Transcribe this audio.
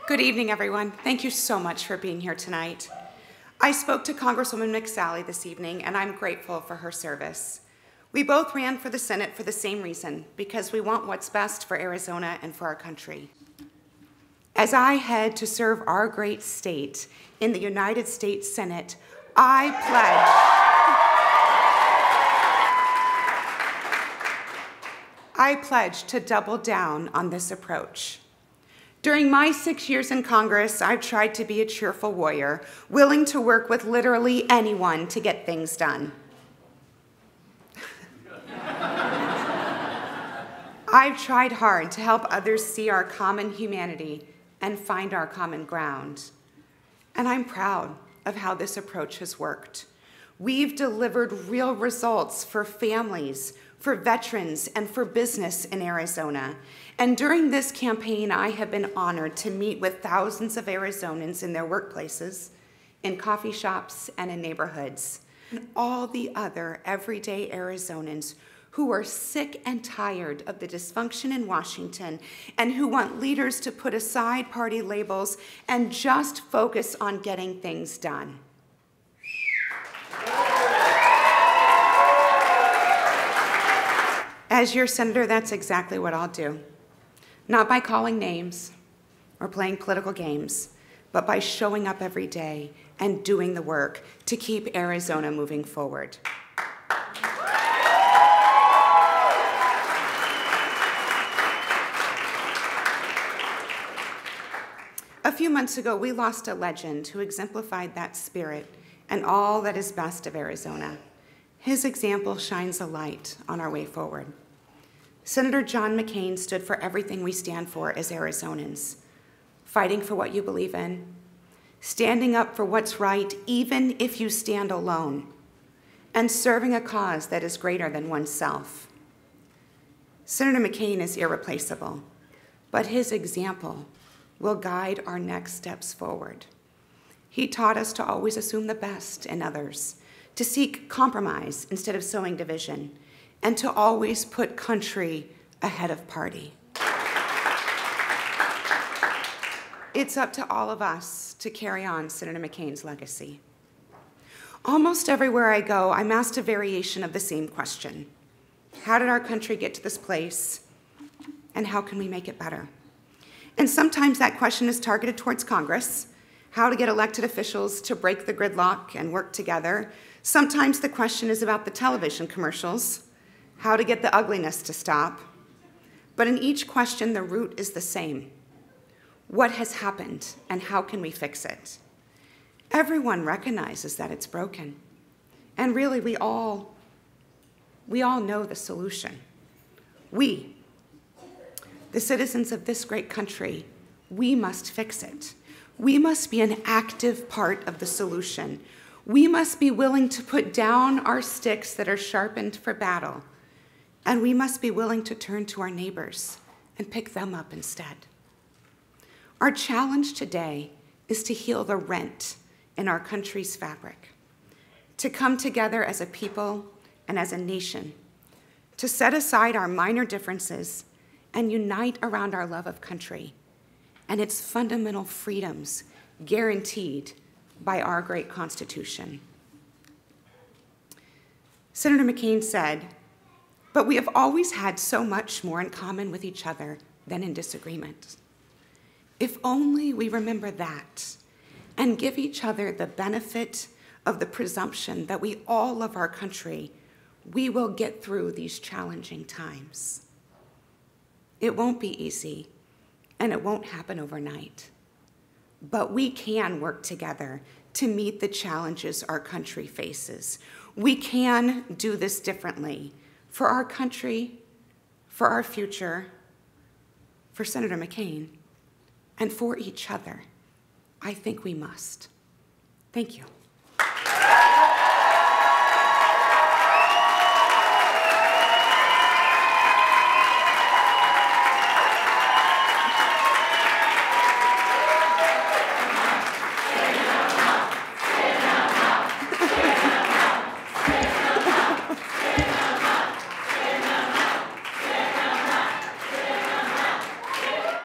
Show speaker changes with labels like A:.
A: Good evening, everyone. Thank you so much for being here tonight. I spoke to Congresswoman McSally this evening, and I'm grateful for her service. We both ran for the Senate for the same reason, because we want what's best for Arizona and for our country. As I head to serve our great state in the United States Senate, I pledge to double down on this approach. During my 6 years in Congress, I've tried to be a cheerful warrior, willing to work with literally anyone to get things done. I've tried hard to help others see our common humanity and find our common ground. And I'm proud of how this approach has worked. We've delivered real results for families, for veterans, and for business in Arizona. And during this campaign, I have been honored to meet with thousands of Arizonans in their workplaces, in coffee shops, and in neighborhoods, and all the other everyday Arizonans who are sick and tired of the dysfunction in Washington and who want leaders to put aside party labels and just focus on getting things done. As your senator, that's exactly what I'll do. Not by calling names or playing political games, but by showing up every day and doing the work to keep Arizona moving forward. A few months ago, we lost a legend who exemplified that spirit and all that is best of Arizona. His example shines a light on our way forward. Senator John McCain stood for everything we stand for as Arizonans, fighting for what you believe in, standing up for what's right even if you stand alone, and serving a cause that is greater than oneself. Senator McCain is irreplaceable, but his example will guide our next steps forward. He taught us to always assume the best in others, to seek compromise instead of sowing division, and to always put country ahead of party. It's up to all of us to carry on Senator McCain's legacy. Almost everywhere I go, I'm asked a variation of the same question. How did our country get to this place, and how can we make it better? And sometimes that question is targeted towards Congress, how to get elected officials to break the gridlock and work together. Sometimes the question is about the television commercials, how to get the ugliness to stop. But in each question, the root is the same. What has happened, and how can we fix it? Everyone recognizes that it's broken. And really, we all know the solution. We, the citizens of this great country, we must fix it. We must be an active part of the solution. We must be willing to put down our sticks that are sharpened for battle, and we must be willing to turn to our neighbors and pick them up instead. Our challenge today is to heal the rent in our country's fabric, to come together as a people and as a nation, to set aside our minor differences and unite around our love of country and its fundamental freedoms guaranteed by our great Constitution. Senator McCain said, "But we have always had so much more in common with each other than in disagreement. If only we remember that and give each other the benefit of the presumption that we all love our country, we will get through these challenging times." It won't be easy, and it won't happen overnight. But we can work together to meet the challenges our country faces. We can do this differently for our country, for our future, for Senator McCain, and for each other. I think we must. Thank you.